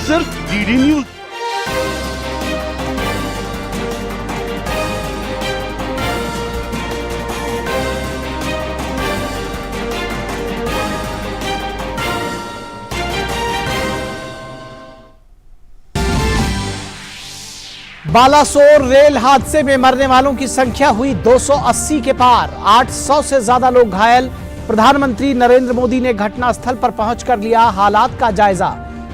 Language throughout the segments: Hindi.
सिर्फ डीडी न्यूज। बालासोर रेल हादसे में मरने वालों की संख्या हुई 280 के पार, 800 से ज्यादा लोग घायल। प्रधानमंत्री नरेंद्र मोदी ने घटनास्थल पर पहुंचकर लिया हालात का जायजा,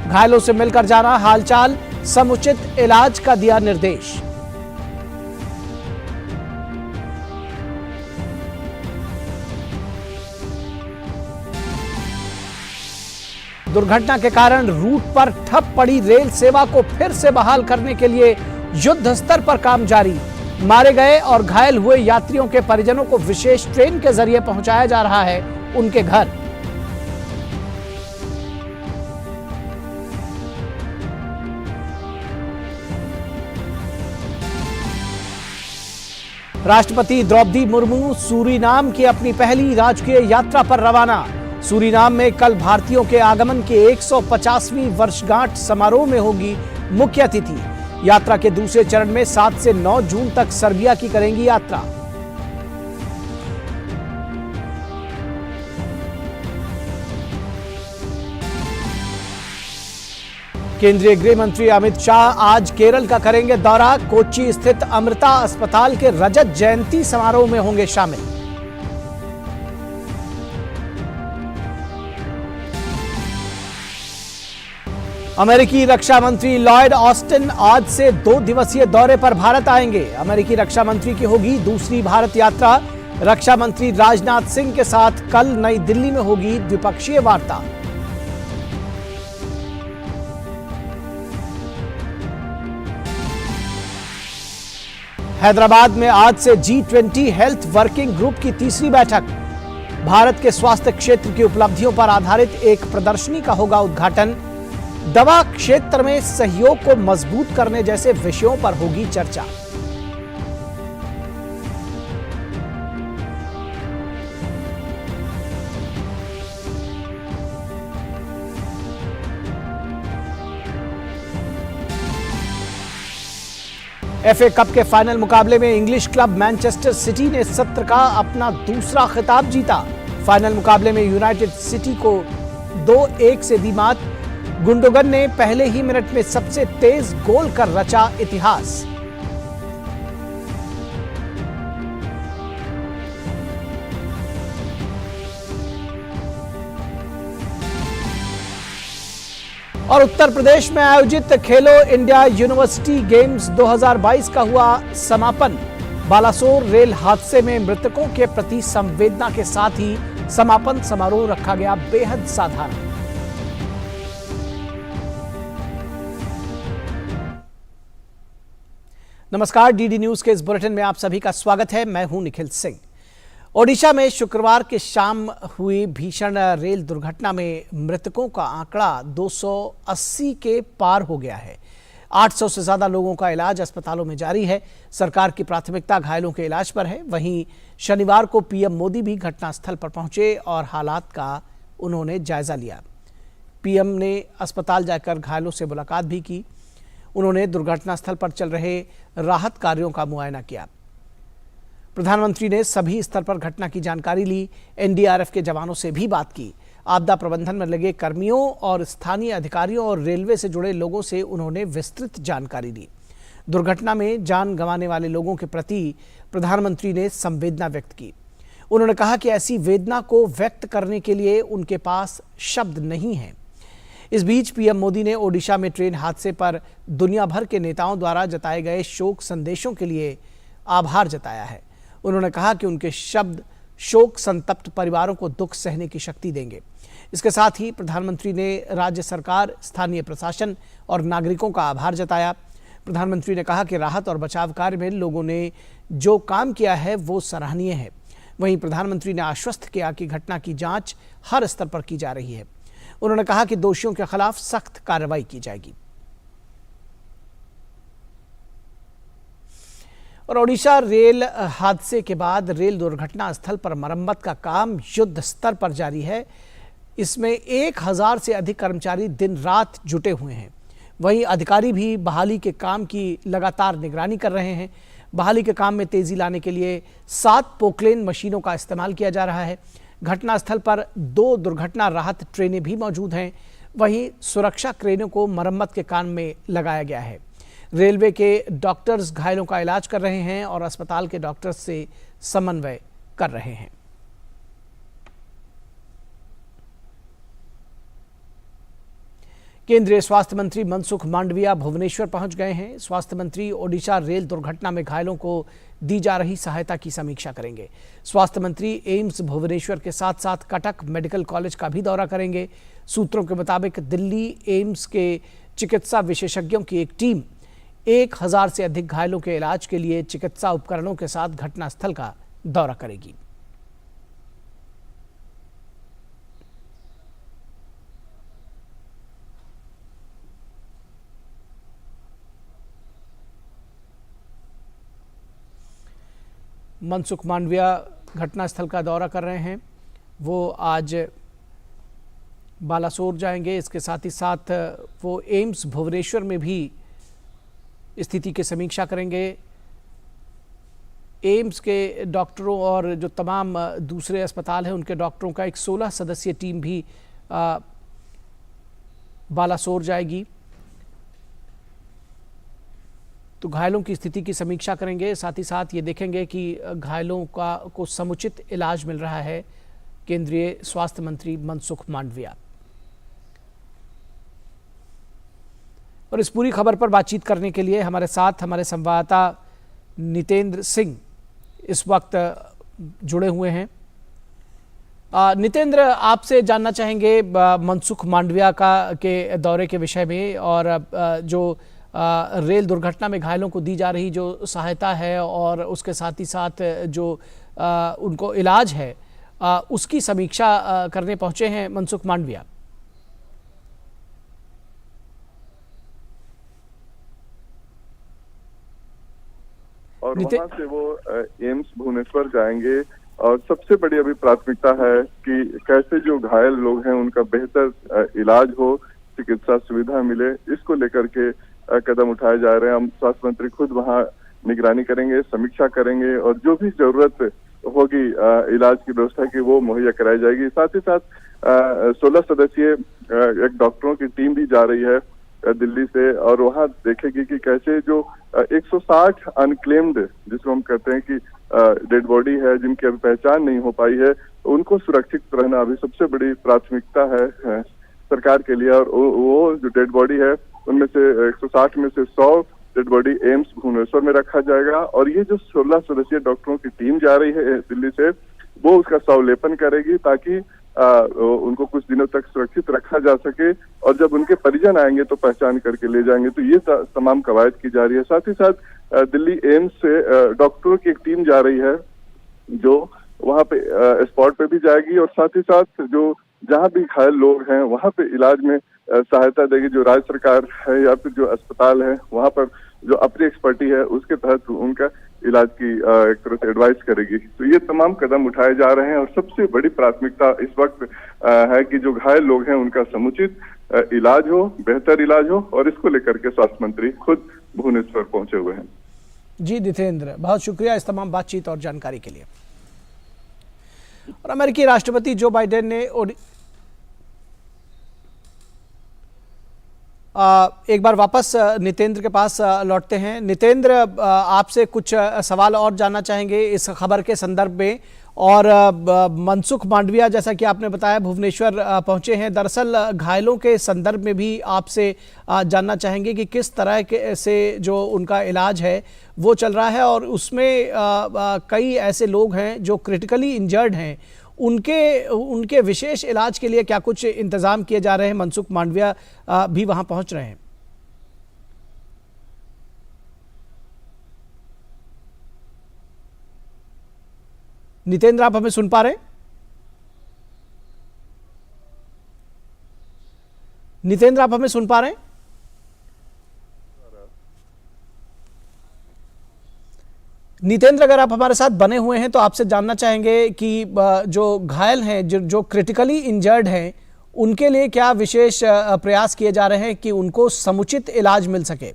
घायलों से मिलकर जाना, हालचाल, समुचित इलाज का दिया निर्देश। दुर्घटना के कारण रूट पर ठप पड़ी रेल सेवा को फिर से बहाल करने के लिए युद्ध स्तर पर काम जारी। मारे गए और घायल हुए यात्रियों के परिजनों को विशेष ट्रेन के जरिए पहुंचाया जा रहा है उनके घर। राष्ट्रपति द्रौपदी मुर्मू सूरीनाम की अपनी पहली राजकीय यात्रा पर रवाना। सूरीनाम में कल भारतीयों के आगमन के 150वीं वर्षगांठ समारोह में होगी मुख्य अतिथि। यात्रा के दूसरे चरण में 7 से 9 जून तक सर्बिया की करेंगी यात्रा। केंद्रीय गृह मंत्री अमित शाह आज केरल का करेंगे दौरा। कोच्चि स्थित अमृता अस्पताल के रजत जयंती समारोह में होंगे शामिल। अमेरिकी रक्षा मंत्री लॉयड ऑस्टिन आज से 2 दिवसीय दौरे पर भारत आएंगे। अमेरिकी रक्षा मंत्री की होगी दूसरी भारत यात्रा। रक्षा मंत्री राजनाथ सिंह के साथ कल नई दिल्ली में होगी द्विपक्षीय वार्ता। हैदराबाद में आज से G20 हेल्थ वर्किंग ग्रुप की तीसरी बैठक। भारत के स्वास्थ्य क्षेत्र की उपलब्धियों पर आधारित एक प्रदर्शनी का होगा उद्घाटन। दवा क्षेत्र में सहयोग को मजबूत करने जैसे विषयों पर होगी चर्चा। एफए कप के फाइनल मुकाबले में इंग्लिश क्लब मैनचेस्टर सिटी ने सत्र का अपना दूसरा खिताब जीता। फाइनल मुकाबले में यूनाइटेड सिटी को 2-1 से दी मात। गुंडोगन ने पहले ही मिनट में सबसे तेज गोल कर रचा इतिहास। और उत्तर प्रदेश में आयोजित खेलो इंडिया यूनिवर्सिटी गेम्स 2022 का हुआ समापन। बालासोर रेल हादसे में मृतकों के प्रति संवेदना के साथ ही समापन समारोह रखा गया बेहद साधारण। नमस्कार, डीडी न्यूज के इस बुलेटिन में आप सभी का स्वागत है। मैं हूं निखिल सिंह। ओडिशा में शुक्रवार की शाम हुई भीषण रेल दुर्घटना में मृतकों का आंकड़ा 280 के पार हो गया है। 800 से ज्यादा लोगों का इलाज अस्पतालों में जारी है। सरकार की प्राथमिकता घायलों के इलाज पर है। वहीं शनिवार को पीएम मोदी भी घटनास्थल पर पहुंचे और हालात का उन्होंने जायजा लिया। पीएम ने अस्पताल जाकर घायलों से मुलाकात भी की। उन्होंने दुर्घटना स्थल पर चल रहे राहत कार्यों का मुआयना किया। प्रधानमंत्री ने सभी स्तर पर घटना की जानकारी ली। एनडीआरएफ के जवानों से भी बात की। आपदा प्रबंधन में लगे कर्मियों और स्थानीय अधिकारियों और रेलवे से जुड़े लोगों से उन्होंने विस्तृत जानकारी दी। दुर्घटना में जान गंवाने वाले लोगों के प्रति प्रधानमंत्री ने संवेदना व्यक्त की। उन्होंने कहा कि ऐसी वेदना को व्यक्त करने के लिए उनके पास शब्द नहीं है। इस बीच पीएम मोदी ने ओडिशा में ट्रेन हादसे पर दुनिया भर के नेताओं द्वारा जताए गए शोक संदेशों के लिए आभार जताया है। उन्होंने कहा कि उनके शब्द शोक संतप्त परिवारों को दुख सहने की शक्ति देंगे। इसके साथ ही प्रधानमंत्री ने राज्य सरकार, स्थानीय प्रशासन और नागरिकों का आभार जताया। प्रधानमंत्री ने कहा कि राहत और बचाव कार्य में लोगों ने जो काम किया है वो सराहनीय है। वहीं प्रधानमंत्री ने आश्वस्त किया कि घटना की जांच हर स्तर पर की जा रही है। उन्होंने कहा कि दोषियों के खिलाफ सख्त कार्रवाई की जाएगी। और ओडिशा रेल हादसे के बाद रेल दुर्घटना स्थल पर मरम्मत का काम युद्ध स्तर पर जारी है। इसमें 1000 से अधिक कर्मचारी दिन रात जुटे हुए हैं। वहीं अधिकारी भी बहाली के काम की लगातार निगरानी कर रहे हैं। बहाली के काम में तेजी लाने के लिए 7 पोकलेन मशीनों का इस्तेमाल किया जा रहा है। घटनास्थल पर 2 दुर्घटना राहत ट्रेनें भी मौजूद हैं। वहीं सुरक्षा क्रेनों को मरम्मत के काम में लगाया गया है। रेलवे के डॉक्टर्स घायलों का इलाज कर रहे हैं और अस्पताल के डॉक्टर्स से समन्वय कर रहे हैं। केंद्रीय स्वास्थ्य मंत्री मनसुख मांडविया भुवनेश्वर पहुंच गए हैं। स्वास्थ्य मंत्री ओडिशा रेल दुर्घटना में घायलों को दी जा रही सहायता की समीक्षा करेंगे। स्वास्थ्य मंत्री एम्स भुवनेश्वर के साथ साथ कटक मेडिकल कॉलेज का भी दौरा करेंगे। सूत्रों के मुताबिक दिल्ली एम्स के चिकित्सा विशेषज्ञों की एक टीम 1000 से अधिक घायलों के इलाज के लिए चिकित्सा उपकरणों के साथ घटनास्थल का दौरा करेगी। मनसुख मांडविया घटनास्थल का दौरा कर रहे हैं। वो आज बालासोर जाएंगे। इसके साथ ही साथ वो एम्स भुवनेश्वर में भी स्थिति की समीक्षा करेंगे। एम्स के डॉक्टरों और जो तमाम दूसरे अस्पताल हैं उनके डॉक्टरों का एक 16 सदस्यीय टीम भी बालासोर जाएगी। तो घायलों की स्थिति की समीक्षा करेंगे। साथ ही साथ ये देखेंगे कि घायलों को समुचित इलाज मिल रहा है। केंद्रीय स्वास्थ्य मंत्री मनसुख मांडविया। और इस पूरी खबर पर बातचीत करने के लिए हमारे साथ हमारे संवाददाता नितेंद्र सिंह इस वक्त जुड़े हुए हैं। नितेंद्र, आपसे जानना चाहेंगे मनसुख मांडविया के दौरे के विषय में और जो रेल दुर्घटना में घायलों को दी जा रही जो सहायता है और उसके साथ ही साथ जो उनको इलाज है उसकी समीक्षा करने पहुंचे हैं मनसुख मांडविया। और वहां से वो एम्स भुवनेश्वर जाएंगे और सबसे बड़ी अभी प्राथमिकता है कि कैसे जो घायल लोग हैं उनका बेहतर इलाज हो, चिकित्सा सुविधा मिले, इसको लेकर के कदम उठाए जा रहे हैं। हम स्वास्थ्य मंत्री खुद वहां निगरानी करेंगे, समीक्षा करेंगे और जो भी जरूरत होगी इलाज की व्यवस्था की वो मुहैया कराई जाएगी। साथ ही साथ 16 सदस्यीय एक डॉक्टरों की टीम भी जा रही है दिल्ली से और वहां देखेगी कि कैसे जो 160 अनक्लेम्ड जिसको हम कहते हैं कि डेड बॉडी है जिनकी अभी पहचान नहीं हो पाई है, उनको सुरक्षित रहना अभी सबसे बड़ी प्राथमिकता है सरकार के लिए। और वो जो डेड बॉडी है उनमें से 160 में से 100 डेड बॉडी एम्स भुवनेश्वर में रखा जाएगा और ये जो 16 सदस्यीय डॉक्टरों की टीम जा रही है दिल्ली से वो उसका शवलेपन करेगी ताकि उनको कुछ दिनों तक सुरक्षित रखा जा सके और जब उनके परिजन आएंगे तो पहचान करके ले जाएंगे। तो ये तमाम कवायद की जा रही है। साथ ही साथ दिल्ली एम्स से डॉक्टरों की एक टीम जा रही है जो वहां पे स्पॉट पे भी जाएगी और साथ ही साथ जो जहां भी घायल लोग हैं वहां पे इलाज में सहायता देगी। जो राज्य सरकार है या फिर जो अस्पताल है वहां पर जो अपनी एक्सपर्टी है उसके तहत उनका इलाज की एक तरह से एडवाइस करेगी। तो ये तमाम कदम उठाए जा रहे हैं और सबसे बड़ी प्राथमिकता इस वक्त है कि जो घायल लोग हैं उनका समुचित इलाज हो, बेहतर इलाज हो और इसको लेकर के स्वास्थ्य मंत्री खुद भुवनेश्वर पहुंचे हुए हैं। जी नितेंद्र, बहुत शुक्रिया इस तमाम बातचीत और जानकारी के लिए। और अमेरिकी राष्ट्रपति जो बाइडेन ने एक बार वापस नितेंद्र के पास लौटते हैं। नितेंद्र, आपसे कुछ सवाल और जानना चाहेंगे इस खबर के संदर्भ में। और मनसुख मांडविया जैसा कि आपने बताया भुवनेश्वर पहुंचे हैं, दरअसल घायलों के संदर्भ में भी आपसे जानना चाहेंगे कि किस तरह के से जो उनका इलाज है वो चल रहा है और उसमें कई ऐसे लोग हैं जो क्रिटिकली इंजर्ड हैं, उनके विशेष इलाज के लिए क्या कुछ इंतजाम किए जा रहे हैं। मनसुख मांडविया भी वहां पहुंच रहे हैं। नितेंद्र, आप हमें सुन पा रहे हैं? नितेंद्र, आप हमें सुन पा रहे हैं? नितेंद्र, अगर आप हमारे साथ बने हुए हैं तो आपसे जानना चाहेंगे कि जो घायल हैं, जो क्रिटिकली इंजर्ड हैं, उनके लिए क्या विशेष प्रयास किए जा रहे हैं कि उनको समुचित इलाज मिल सके,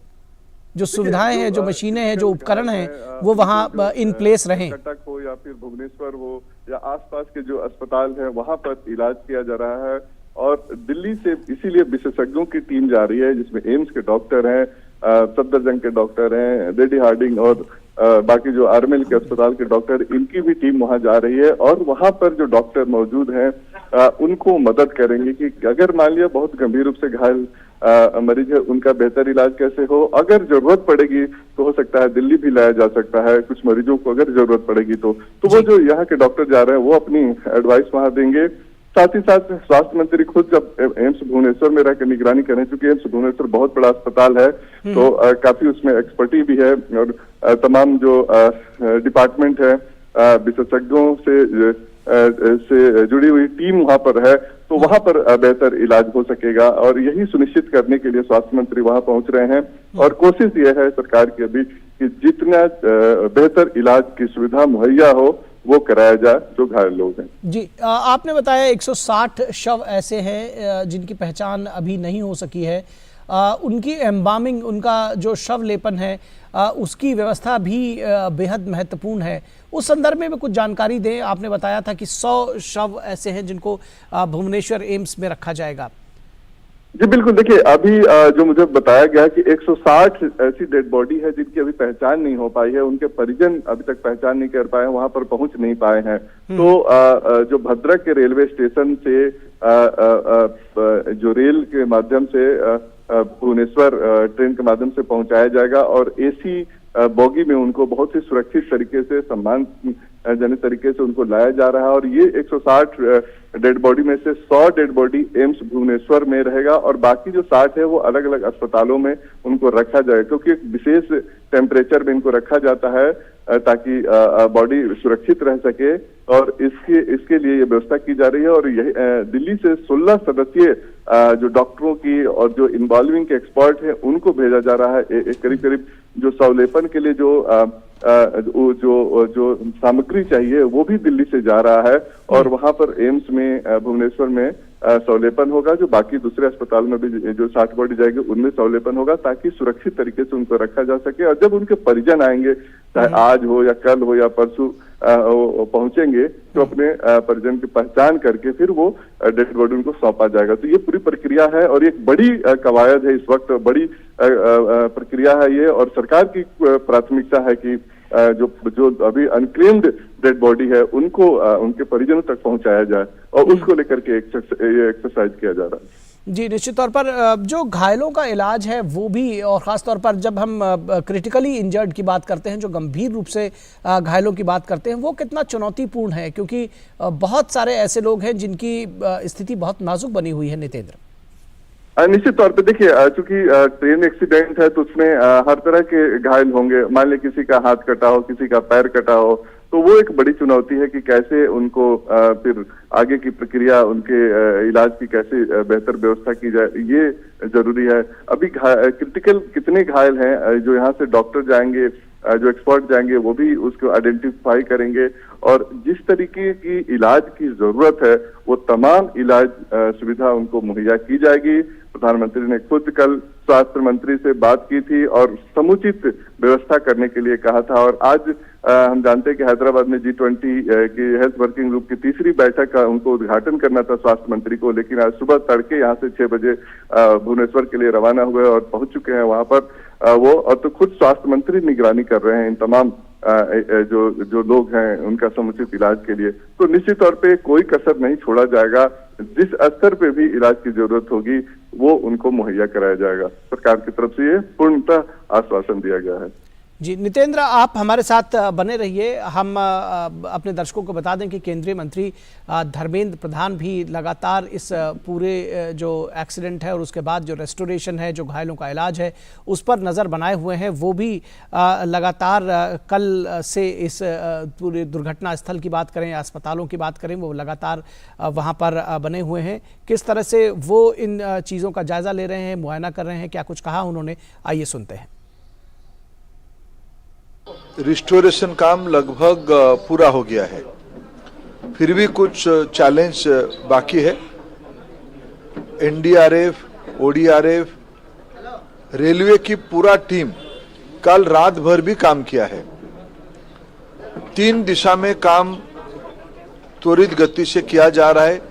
जो सुविधाएं हैं, जो मशीनें हैं, जो उपकरण हैं, वो वहाँ इन प्लेस रहें? कटक हो या फिर भुवनेश्वर हो या आसपास के जो अस्पताल हैं वहां पर इलाज किया जा रहा है। और दिल्ली से इसीलिए विशेषज्ञों की टीम जा रही है, जिसमें एम्स के डॉक्टर हैं, सफदरजंग के डॉक्टर हैं, लेडी हार्डिंग और बाकी जो आरएमएल के अस्पताल के डॉक्टर, इनकी भी टीम वहां जा रही है। और वहां पर जो डॉक्टर मौजूद हैं उनको मदद करेंगे कि अगर मान लिया बहुत गंभीर रूप से घायल मरीज है, उनका बेहतर इलाज कैसे हो। अगर जरूरत पड़ेगी तो हो सकता है दिल्ली भी लाया जा सकता है कुछ मरीजों को, अगर जरूरत पड़ेगी तो वो जो यहाँ के डॉक्टर जा रहे हैं वो अपनी एडवाइस वहां देंगे। साथ ही साथ स्वास्थ्य मंत्री खुद जब एम्स भुवनेश्वर में रहकर निगरानी करें, क्योंकि एम्स भुवनेश्वर बहुत बड़ा अस्पताल है तो काफी उसमें एक्सपर्टी भी है और तमाम जो डिपार्टमेंट है विशेषज्ञों से जुड़ी हुई टीम वहां पर है, तो वहां पर बेहतर इलाज हो सकेगा। और यही सुनिश्चित करने के लिए स्वास्थ्य मंत्री वहां पहुंच रहे हैं। और कोशिश यह है सरकार की अभी कि जितना बेहतर इलाज की सुविधा मुहैया हो वो कराया जाए जो घायल लोग हैं। जी, आपने बताया 160 शव ऐसे हैं जिनकी पहचान अभी नहीं हो सकी है। उनकी एम्बामिंग, उनका जो शव लेपन है उसकी व्यवस्था भी बेहद महत्वपूर्ण है। उस संदर्भ में कुछ जानकारी दें। आपने बताया था कि 100 शव ऐसे हैं जिनको भुवनेश्वर एम्स में रखा जाएगा। जी बिल्कुल, देखिए अभी जो मुझे बताया गया कि 160 ऐसी डेड बॉडी है जिनकी अभी पहचान नहीं हो पाई है, उनके परिजन अभी तक पहचान नहीं कर पाए हैं, वहां पर पहुंच नहीं पाए हैं। तो जो भद्रक के रेलवे स्टेशन से जो रेल के माध्यम से भुवनेश्वर ट्रेन के माध्यम से पहुंचाया जाएगा और एसी बोगी में उनको बहुत ही सुरक्षित तरीके से, सम्मानजनक तरीके से उनको लाया जा रहा है। और ये 160 डेड बॉडी में से 100 डेड बॉडी एम्स भुवनेश्वर में रहेगा और बाकी जो 60 है वो अलग अलग अस्पतालों में उनको रखा जाए, क्योंकि एक विशेष टेम्परेचर में इनको रखा जाता है ताकि बॉडी सुरक्षित रह सके। और इसके लिए ये व्यवस्था की जा रही है। और यही दिल्ली से 16 सदस्यीय जो डॉक्टरों की और जो इन्वॉल्विंग के एक्सपर्ट हैं उनको भेजा जा रहा है। करीब करीब जो शवलेपन के लिए जो सामग्री चाहिए वो भी दिल्ली से जा रहा है और वहां पर एम्स में भुवनेश्वर में शवलेपन होगा। जो बाकी दूसरे अस्पताल में भी जो 60 बॉडी जाएगी उनमें शवलेपन होगा ताकि सुरक्षित तरीके से उनको रखा जा सके। और जब उनके परिजन आएंगे, चाहे आज हो या कल हो या परसों पहुंचेंगे, तो अपने परिजन की पहचान करके फिर वो डेड बॉडी उनको सौंपा जाएगा। तो ये पूरी प्रक्रिया है और एक बड़ी कवायद है, इस वक्त बड़ी प्रक्रिया है ये। और सरकार की प्राथमिकता है कि जो अभी अनक्लेम्ड डेड बॉडी है उनको उनके परिजनों तक पहुंचाया जाए और उसको लेकर के ये एक्सरसाइज किया जा रहा है। जी, निश्चित तौर पर जो घायलों का इलाज है वो भी, और ख़ास तौर पर जब हम क्रिटिकली इंजर्ड की बात करते हैं, जो गंभीर रूप से घायलों की बात करते हैं, वो कितना चुनौतीपूर्ण है, क्योंकि बहुत सारे ऐसे लोग हैं जिनकी स्थिति बहुत नाजुक बनी हुई है। नितेंद्र, निश्चित तौर पे देखिए, चूंकि ट्रेन एक्सीडेंट है तो उसमें हर तरह के घायल होंगे। मान लिया किसी का हाथ कटा हो, किसी का पैर कटा हो, तो वो एक बड़ी चुनौती है कि कैसे उनको फिर आगे की प्रक्रिया, उनके इलाज की कैसे बेहतर व्यवस्था की जाए, ये जरूरी है। अभी क्रिटिकल कितने घायल हैं, जो यहाँ से डॉक्टर जाएंगे, जो एक्सपर्ट जाएंगे, वो भी उसको आइडेंटिफाई करेंगे और जिस तरीके की इलाज की जरूरत है वो तमाम इलाज सुविधा उनको मुहैया की जाएगी। प्रधानमंत्री ने खुद कल स्वास्थ्य मंत्री से बात की थी और समुचित व्यवस्था करने के लिए कहा था। और आज हम जानते हैं कि हैदराबाद में G20 की हेल्थ वर्किंग ग्रुप की तीसरी बैठक का उनको उद्घाटन करना था स्वास्थ्य मंत्री को, लेकिन आज सुबह तड़के यहाँ से 6 बजे भुवनेश्वर के लिए रवाना हुए और पहुंच चुके हैं वहां पर वो। और तो खुद स्वास्थ्य मंत्री निगरानी कर रहे हैं इन तमाम जो लोग हैं उनका समुचित इलाज के लिए। तो निश्चित तौर पे कोई कसर नहीं छोड़ा जाएगा, जिस स्तर पे भी इलाज की जरूरत होगी वो उनको मुहैया कराया जाएगा। सरकार की तरफ से ये पूर्णतः आश्वासन दिया गया है। जी, नितेंद्र, आप हमारे साथ बने रहिए। हम अपने दर्शकों को बता दें कि केंद्रीय मंत्री धर्मेंद्र प्रधान भी लगातार इस पूरे जो एक्सीडेंट है और उसके बाद जो रेस्टोरेशन है, जो घायलों का इलाज है, उस पर नज़र बनाए हुए हैं। वो भी लगातार कल से इस पूरे दुर्घटना स्थल की बात करें, अस्पतालों की बात करें, वो लगातार वहाँ पर बने हुए हैं। किस तरह से वो इन चीज़ों का जायज़ा ले रहे हैं, मुआयना कर रहे हैं, क्या कुछ कहा उन्होंने, आइए सुनते हैं। रिस्टोरेशन काम लगभग पूरा हो गया है, फिर भी कुछ चैलेंज बाकी है। एनडीआरएफ, ओडीआरएफ, रेलवे की पूरा टीम कल रात भर भी काम किया है। 3 दिशा में काम त्वरित गति से किया जा रहा है।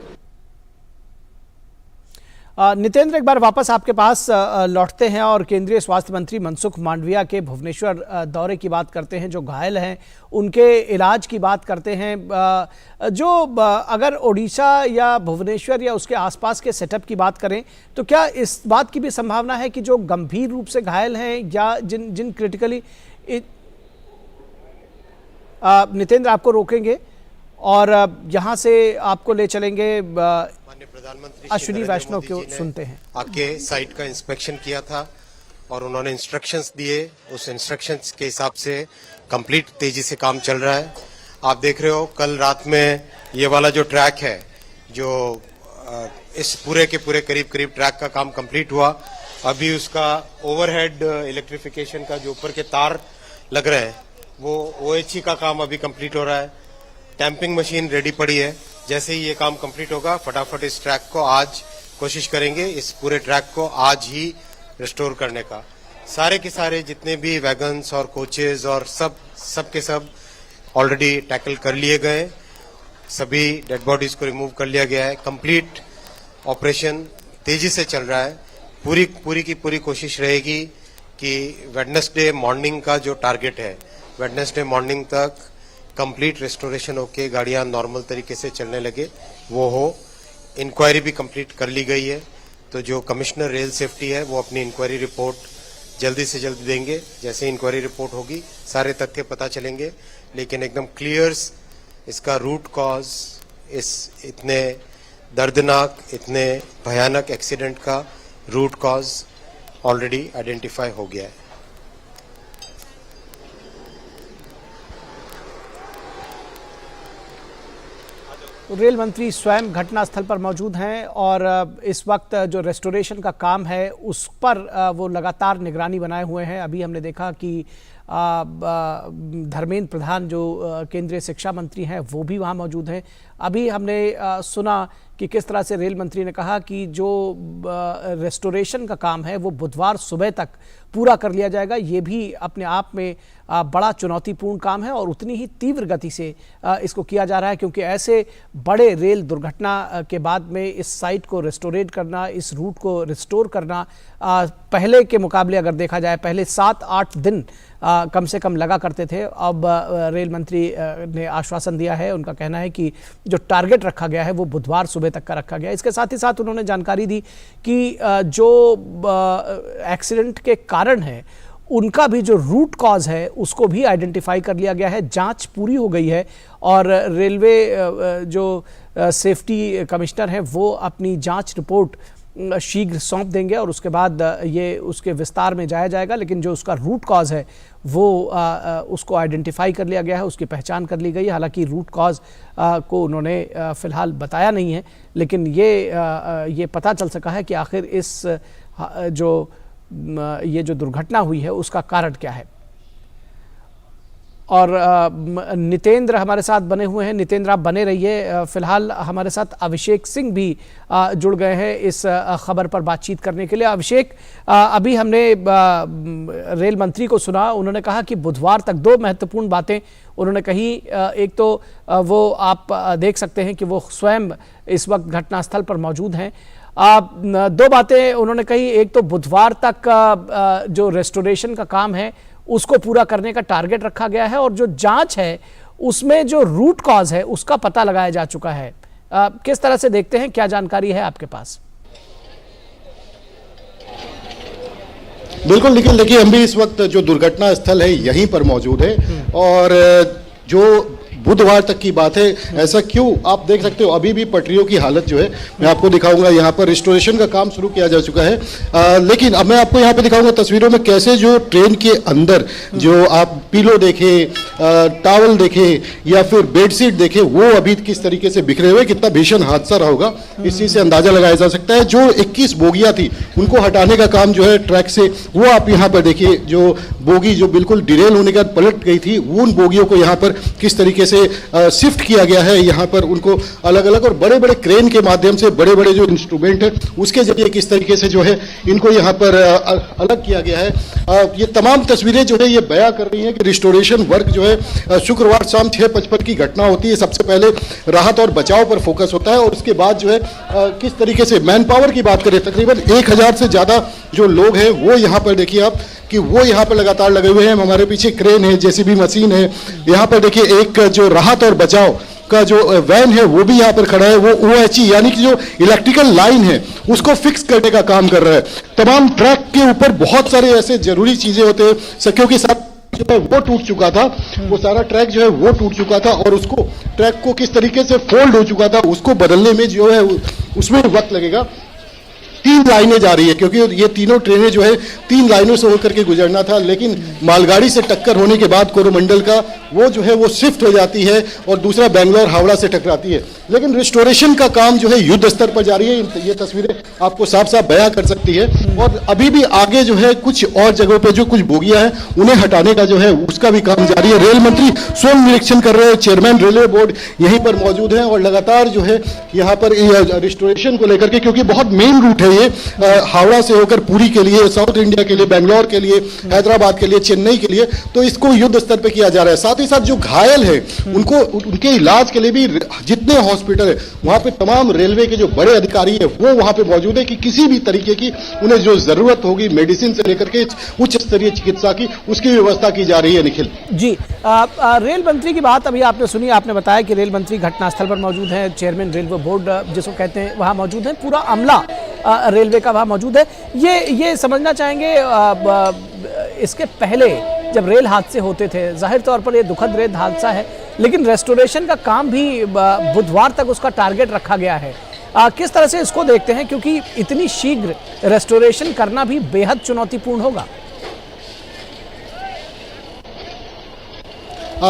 नितेंद्र, एक बार वापस आपके पास लौटते हैं और केंद्रीय स्वास्थ्य मंत्री मनसुख मांडविया के भुवनेश्वर दौरे की बात करते हैं, जो घायल हैं उनके इलाज की बात करते हैं। जो अगर ओडिशा या भुवनेश्वर या उसके आसपास के सेटअप की बात करें तो क्या इस बात की भी संभावना है कि जो गंभीर रूप से घायल हैं या जिन क्रिटिकली, नितेंद्र आपको रोकेंगे और यहाँ से आपको ले चलेंगे प्रधानमंत्री अश्विनी वैष्णव को सुनते हैं। आके साइट का इंस्पेक्शन किया था और उन्होंने इंस्ट्रक्शंस दिए, उस इंस्ट्रक्शंस के हिसाब से कंप्लीट तेजी से काम चल रहा है। आप देख रहे हो कल रात में ये वाला जो ट्रैक है, जो इस पूरे के पूरे करीब ट्रैक का काम कंप्लीट हुआ। अभी उसका ओवरहेड इलेक्ट्रिफिकेशन का जो ऊपर के तार लग रहे हैं वो OHE का काम अभी कंप्लीट हो रहा है। टैंपिंग मशीन रेडी पड़ी है। जैसे ही ये काम कंप्लीट होगा फटाफट इस ट्रैक को आज कोशिश करेंगे, इस पूरे ट्रैक को आज ही रिस्टोर करने का। सारे के सारे जितने भी वैगन्स और कोचेज और सब के सब ऑलरेडी टैकल कर लिए गए। सभी डेड बॉडीज को रिमूव कर लिया गया है। कंप्लीट ऑपरेशन तेजी से चल रहा है। पूरी की पूरी कोशिश रहेगी कि वेडनेसडे मॉर्निंग का जो टारगेट है, वेडनेसडे मॉर्निंग तक कंप्लीट रेस्टोरेशन होके गाड़ियां नॉर्मल तरीके से चलने लगे, वो हो। इंक्वायरी भी कंप्लीट कर ली गई है, तो जो कमिश्नर रेल सेफ्टी है वो अपनी इंक्वायरी रिपोर्ट जल्दी से जल्दी देंगे। जैसे इंक्वायरी रिपोर्ट होगी सारे तथ्य पता चलेंगे, लेकिन एकदम क्लियर इसका रूट कॉज, इस इतने दर्दनाक, इतने भयानक एक्सीडेंट का रूट कॉज ऑलरेडी आइडेंटिफाई हो गया है। रेल मंत्री स्वयं घटनास्थल पर मौजूद हैं और इस वक्त जो रेस्टोरेशन का काम है उस पर वो लगातार निगरानी बनाए हुए हैं। अभी हमने देखा कि धर्मेंद्र प्रधान जो केंद्रीय शिक्षा मंत्री हैं वो भी वहाँ मौजूद हैं। अभी हमने सुना कि किस तरह से रेल मंत्री ने कहा कि जो रेस्टोरेशन का काम है वो बुधवार सुबह तक पूरा कर लिया जाएगा। ये भी अपने आप में बड़ा चुनौतीपूर्ण काम है और उतनी ही तीव्र गति से इसको किया जा रहा है, क्योंकि ऐसे बड़े रेल दुर्घटना के बाद में इस साइट को रेस्टोरेट करना, इस रूट को रिस्टोर करना पहले के मुकाबले अगर देखा जाए, पहले 7-8 दिन कम से कम लगा करते थे। अब रेल मंत्री ने आश्वासन दिया है, उनका कहना है कि जो टारगेट रखा गया है वो बुधवार सुबह तक का रखा गया है। इसके साथ ही साथ उन्होंने जानकारी दी कि जो एक्सीडेंट के कारण है उनका भी जो रूट कॉज है उसको भी आइडेंटिफाई कर लिया गया है। जांच पूरी हो गई है और रेलवे जो सेफ्टी कमिश्नर है वो अपनी जांच रिपोर्ट शीघ्र सौंप देंगे और उसके बाद ये उसके विस्तार में जाया जाएगा। लेकिन जो उसका रूट कॉज है वो उसको आइडेंटिफाई कर लिया गया है, उसकी पहचान कर ली गई है। हालांकि रूट कॉज को उन्होंने फिलहाल बताया नहीं है, लेकिन ये पता चल सका है कि आखिर इस ये जो दुर्घटना हुई है उसका कारण क्या है। और नितेंद्र हमारे साथ बने हुए हैं। नितेंद्र आप बने रहिए। फिलहाल हमारे साथ अभिषेक सिंह भी जुड़ गए हैं इस खबर पर बातचीत करने के लिए। अभिषेक, अभी हमने रेल मंत्री को सुना, उन्होंने कहा कि बुधवार तक 2 महत्वपूर्ण बातें उन्होंने कही। एक तो वो आप देख सकते हैं कि वो स्वयं इस वक्त घटनास्थल पर मौजूद हैं। 2 बातें उन्होंने कही। एक तो बुधवार तक जो रेस्टोरेशन का काम है उसको पूरा करने का टारगेट रखा गया है और जो जांच है उसमें जो रूट कॉज है उसका पता लगाया जा चुका है। किस तरह से देखते हैं, क्या जानकारी है आपके पास? बिल्कुल निखिल, देखिए हम भी इस वक्त जो दुर्घटना स्थल है यहीं पर मौजूद है और जो बुधवार तक की बात है, ऐसा क्यों आप देख सकते हो अभी भी पटरियों की हालत जो है मैं आपको दिखाऊंगा। यहाँ पर रिस्टोरेशन का काम शुरू किया जा चुका है, लेकिन अब मैं आपको यहाँ पे दिखाऊंगा तस्वीरों में कैसे जो ट्रेन के अंदर जो आप पिलो देखे, टॉवल देखे या फिर बेडशीट देखे, वो अभी किस तरीके से बिखरे हुए, कितना भीषण हादसा रहा होगा इस चीज से अंदाजा लगाया जा सकता है। जो 21 बोगियां थी उनको हटाने का काम जो है ट्रैक से, वो आप यहाँ पर देखिए। जो बोगी जो बिल्कुल डिरेल होने के बाद पलट गई थी, उन बोगियों को यहाँ पर किस तरीके से से शिफ्ट किया गया है यहाँ पर उनको अलग अलग, और बड़े बड़े क्रेन के माध्यम से बड़े बड़े जो इंस्ट्रूमेंट है उसके जरिए किस तरीके से जो है इनको यहाँ पर अलग किया गया है। ये तमाम तस्वीरें जो है ये बयां कर रही हैं कि रिस्टोरेशन वर्क जो है शुक्रवार शाम 6:55 की घटना होती है। सबसे पहले राहत और बचाव पर फोकस होता है और उसके बाद जो है किस तरीके से मैन पावर की बात करें, तकरीबन 1000 से ज़्यादा जो लोग हैं वो यहाँ पर देखिए आप कि वो यहाँ पर लगातार लगे हुए हैं। हमारे पीछे क्रेन है, जेसीबी मशीन है, यहाँ पर देखिए एक जो राहत और बचाव का जो वैन है वो भी यहाँ पर खड़ा है। वो OHE यानी कि जो इलेक्ट्रिकल लाइन है उसको फिक्स करने का काम कर रहा है। तमाम ट्रैक के ऊपर बहुत सारे ऐसे जरूरी चीजें होते हैं, सखियों के साथ जो है वो टूट चुका था, वो सारा ट्रैक जो है वो टूट चुका था और उसको ट्रैक को किस तरीके से फोल्ड हो चुका था उसको बदलने में जो है उसमें वक्त लगेगा। 3 लाइनें जा रही है क्योंकि ये तीनों ट्रेनें जो है 3 लाइनों से होकर के गुजरना था, लेकिन मालगाड़ी से टक्कर होने के बाद कोरोमंडल का वो जो है वो शिफ्ट हो जाती है और दूसरा बेंगलोर हावड़ा से टकराती है। लेकिन रिस्टोरेशन का काम जो है युद्ध स्तर पर जारी है। ये तस्वीरें आपको साफ साफ बयां कर सकती है और अभी भी आगे जो है कुछ और जगहों पे जो कुछ बोगियां हैं उन्हें हटाने का जो है उसका भी काम जारी है। रेल मंत्री स्वयं निरीक्षण कर रहे हैं, चेयरमैन रेलवे बोर्ड यहीं पर मौजूद हैं और लगातार जो है यहाँ पर रिस्टोरेशन को लेकर के, क्योंकि बहुत मेन रूट है ये हावड़ा से होकर पुरी के लिए, साउथ इंडिया के लिए, बेंगलोर के लिए, हैदराबाद के लिए, चेन्नई के लिए, तो इसको युद्ध स्तर पे किया जा रहा है। साथ ही साथ जो घायल है उनको उनके इलाज के लिए भी जितने हॉस्पिटल है वहां पे तमाम रेलवे के जो बड़े अधिकारी है वो वहां पे मौजूद है कि किसी भी तरीके की उन्हें जो जरूरत होगी मेडिसिन से लेकर के उच्च स्तरीय चिकित्सा की उसकी व्यवस्था की जा रही है। निखिल जी, रेल मंत्री की बात अभी आपने सुनी, आपने बताया कि रेल मंत्री घटनास्थल पर मौजूद है, चेयरमैन रेलवे बोर्ड जिसको कहते हैं वहां मौजूद है, पूरा अमला रेलवे का वहां मौजूद है। ये समझना चाहेंगे इसके पहले जब रेल हादसे होते थे, जाहिर तौर पर ये दुखद रेल हादसा है, लेकिन रेस्टोरेशन का काम भी बुधवार तक उसका टारगेट रखा गया है। किस तरह से इसको देखते हैं, क्योंकि इतनी शीघ्र रेस्टोरेशन करना भी बेहद चुनौतीपूर्ण होगा।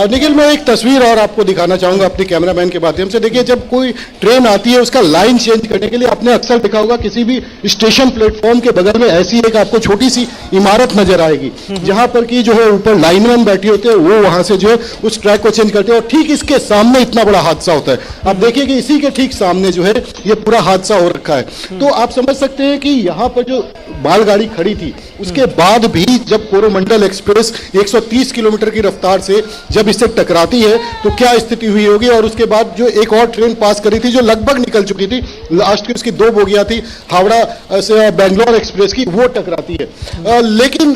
निखिल, मैं एक तस्वीर और आपको दिखाना चाहूंगा अपने कैमरामैन के माध्यम से। देखिए, जब कोई ट्रेन आती है उसका लाइन चेंज करने के लिए आपने अक्सर देखा होगा किसी भी स्टेशन प्लेटफॉर्म के बगल में ऐसी एक आपको छोटी सी इमारत नजर आएगी जहां पर कि जो है ऊपर लाइनमैन बैठे होते हैं, वो वहां से जो है उस ट्रैक को चेंज करते हैं और ठीक इसके सामने इतना बड़ा हादसा होता है। आप देखिए कि इसी के ठीक सामने जो है ये पूरा हादसा हो रखा है। तो आप समझ सकते हैं कि यहाँ पर जो मालगाड़ी खड़ी थी उसके बाद भी जब कोरोमंडल एक्सप्रेस 130 किलोमीटर की रफ्तार से जब इससे टकराती है तो क्या स्थिति हुई होगी। और उसके बाद जो एक और ट्रेन पास करी थी जो लगभग निकल चुकी थी, लास्ट की उसकी 2 बोगियां थी, हावड़ा से बेंगलोर एक्सप्रेस की, वो टकराती है। लेकिन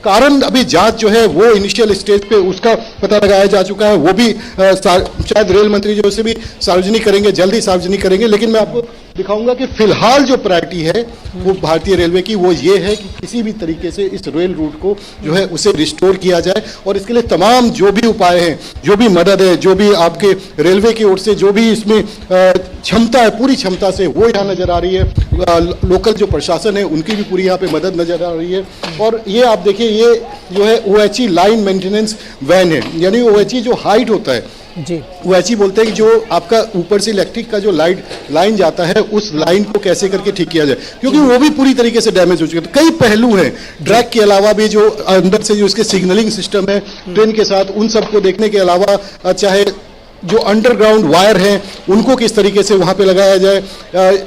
कारण अभी जांच जो है वो इनिशियल स्टेज पे उसका पता लगाया जा चुका है। वो भी शायद रेल मंत्री जो उसे भी सार्वजनिक करेंगे, जल्दी सार्वजनिक करेंगे। लेकिन मैं आपको दिखाऊंगा कि फिलहाल जो प्रायोरिटी है वो भारतीय रेलवे की वो ये है कि किसी भी तरीके से इस रेल रूट को जो है उसे रिस्टोर किया जाए और इसके लिए तमाम जो भी उपाय हैं, जो भी मदद है, जो भी आपके रेलवे की ओर से जो भी इसमें क्षमता है, पूरी क्षमता से वो यहाँ नजर आ रही है। लोकल जो प्रशासन है उनकी भी पूरी यहाँ पे मदद नजर आ रही है। और ये आप देखिए, ये जो है OHE लाइन मेंटेनेंस वैन है, यानी OHE जो हाइट होता है जी, OHE बोलते हैं कि जो आपका ऊपर से इलेक्ट्रिक का जो लाइन जाता है उस लाइन को कैसे करके ठीक किया जाए, क्योंकि वो भी पूरी तरीके से डैमेज हो चुके हैं। कई पहलू हैं ट्रैक के अलावा भी, जो अंदर से जो उसके सिग्नलिंग सिस्टम है ट्रेन के साथ, उन सबको देखने के अलावा चाहे जो अंडरग्राउंड वायर हैं उनको किस तरीके से वहाँ पे लगाया जाए,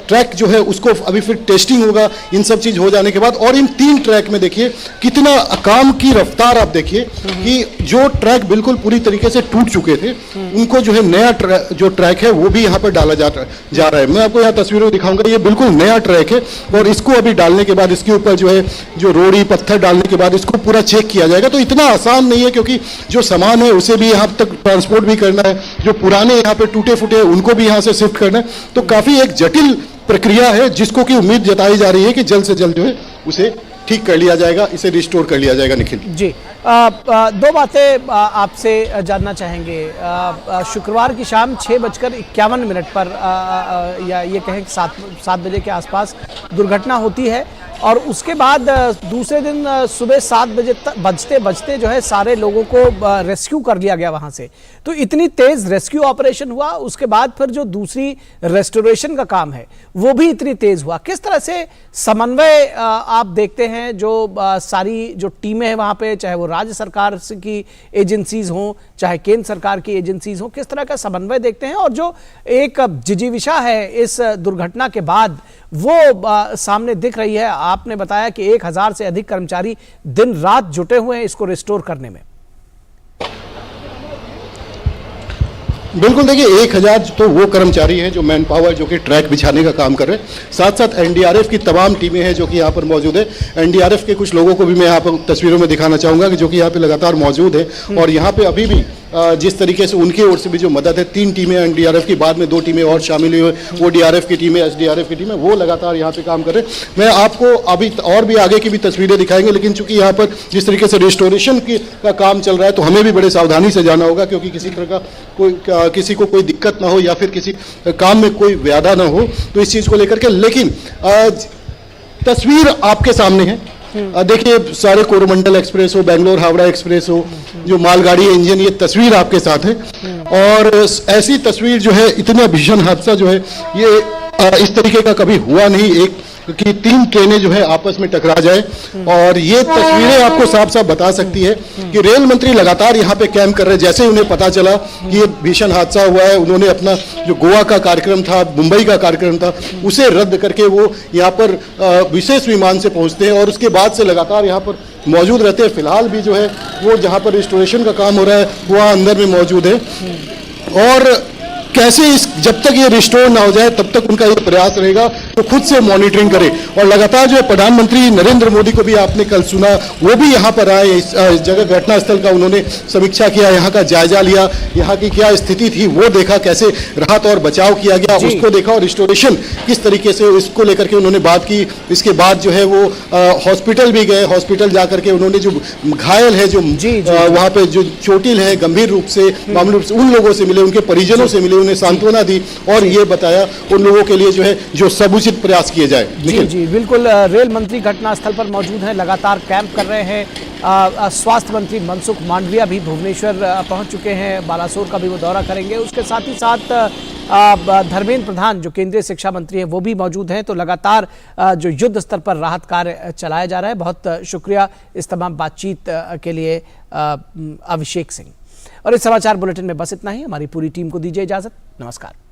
ट्रैक जो है उसको अभी फिर टेस्टिंग होगा। इन सब चीज़ हो जाने के बाद, और इन 3 ट्रैक में देखिए कितना काम की रफ्तार, आप देखिए कि जो ट्रैक बिल्कुल पूरी तरीके से टूट चुके थे उनको जो है नया जो ट्रैक है वो भी यहाँ पर डाला जा रहा है। मैं आपको यहाँ तस्वीरों में दिखाऊंगा, ये बिल्कुल नया ट्रैक है और इसको अभी डालने के बाद इसके ऊपर जो है जो रोड़ी पत्थर डालने के बाद इसको पूरा चेक किया जाएगा। तो इतना आसान नहीं है, क्योंकि जो सामान है उसे भी यहाँ तक ट्रांसपोर्ट भी करना है, जो पुराने यहाँ पे टूटे फूटे उनको भी यहाँ से शिफ्ट करना है। तो काफी एक जटिल प्रक्रिया है जिसको कि उम्मीद जताई जा रही है कि जल्द से जल्द जो है उसे ठीक कर लिया जाएगा, इसे रिस्टोर कर लिया जाएगा। निखिल जी, 2 बातें आपसे जानना चाहेंगे। शुक्रवार की शाम 6:51 पर या ये कहें 7 बजे के आसपास दुर्घटना होती है और उसके बाद दूसरे दिन सुबह 7 बजे बजते बजते जो है सारे लोगों को रेस्क्यू कर लिया गया वहां से। तो इतनी तेज रेस्क्यू ऑपरेशन हुआ, उसके बाद फिर जो दूसरी रेस्टोरेशन का काम है वो भी इतनी तेज हुआ। किस तरह से समन्वय आप देखते हैं जो सारी जो टीमें हैं वहां पे, चाहे वो राज्य सरकार की एजेंसीज हों चाहे केंद्र सरकार की एजेंसीज हों, किस तरह का समन्वय देखते हैं? और जो एक जिजीविषा है इस दुर्घटना के बाद वो सामने दिख रही है। आपने बताया कि 1000 से अधिक कर्मचारी दिन रात जुटे हुए हैं इसको रिस्टोर करने में। बिल्कुल, देखिए 1000 तो वो कर्मचारी हैं जो मैन पावर जो कि ट्रैक बिछाने का काम कर रहे हैं, साथ साथ एनडीआरएफ की तमाम टीमें हैं जो कि यहाँ पर मौजूद है। एनडीआरएफ के कुछ लोगों को भी मैं यहाँ पर तस्वीरों में दिखाना चाहूँगा कि जो कि यहाँ पे लगातार मौजूद है। और यहाँ पे अभी भी जिस तरीके से उनकी ओर से भी जो मदद है, 3 टीमें एनडीआरएफ की, बाद में 2 टीमें और शामिल हुई, ओडीआरएफ की टीमें, एसडीआरएफ की टीमें, वो लगातार यहाँ पे काम कर रहे हैं। मैं आपको अभी और भी आगे की भी तस्वीरें दिखाएंगे, लेकिन चूंकि यहाँ पर जिस तरीके से रिस्टोरेशन का काम चल रहा है तो हमें भी बड़े सावधानी से जाना होगा, क्योंकि किसी को कोई दिक्कत ना हो या फिर किसी काम में कोई व्याधा ना हो, तो इस चीज़ को लेकर के। लेकिन तस्वीर आपके सामने है। देखिए, सारे कोरोमंडल एक्सप्रेस हो, बेंगलोर हावड़ा एक्सप्रेस हो, जो मालगाड़ी इंजन, ये तस्वीर आपके साथ है। और ऐसी तस्वीर जो है, इतना भीषण हादसा जो है ये इस तरीके का कभी हुआ नहीं, एक कि 3 ट्रेनें जो है आपस में टकरा जाए। और ये तस्वीरें आपको साफ साफ बता सकती है कि रेल मंत्री लगातार यहाँ पे कैंप कर रहे हैं। जैसे उन्हें पता चला कि ये भीषण हादसा हुआ है, उन्होंने अपना जो गोवा का कार्यक्रम था, मुंबई का कार्यक्रम था, उसे रद्द करके वो यहाँ पर विशेष विमान से पहुँचते हैं और उसके बाद से लगातार यहाँ पर मौजूद रहते हैं। फिलहाल भी जो है वो जहाँ पर रिस्टोरेशन का काम हो रहा है वहाँ अंदर में मौजूद है। और कैसे जब तक ये रिस्टोर ना हो जाए तब तक उनका ये प्रयास रहेगा तो खुद से मॉनिटरिंग करें। और लगातार जो है प्रधानमंत्री नरेंद्र मोदी को भी आपने कल सुना, वो भी यहाँ पर आए, इस जगह घटनास्थल का उन्होंने समीक्षा किया, यहाँ का जायजा लिया, यहाँ की क्या स्थिति थी वो देखा, कैसे राहत और बचाव किया गया उसको देखा, और रिस्टोरेशन किस तरीके से इसको लेकर के उन्होंने बात की। इसके बाद जो है वो हॉस्पिटल भी गए, हॉस्पिटल जाकर के उन्होंने जो घायल है, जो वहाँ पे जो चोटिल है, गंभीर रूप से मामूली रूप से, उन लोगों से मिले, उनके परिजनों से मिले, उन्हें सांत्वना दी और ये बताया उन लोगों के लिए जो है जो समुचित प्रयास किए जाए। जी बिल्कुल, रेल मंत्री घटनास्थल पर मौजूद हैं, लगातार कैंप कर रहे हैं। स्वास्थ्य मंत्री मनसुख मांडविया भी भुवनेश्वर पहुंच चुके हैं, बालासोर का भी वो दौरा करेंगे। उसके साथ ही साथ धर्मेंद्र प्रधान जो केंद्रीय शिक्षा मंत्री हैं वो भी मौजूद हैं। तो लगातार जो युद्ध स्तर पर राहत कार्य चलाया जा रहा है। बहुत शुक्रिया इस तमाम बातचीत के लिए अभिषेक सिंह। और इस समाचार बुलेटिन में बस इतना ही। हमारी पूरी टीम को दीजिए इजाजत। नमस्कार।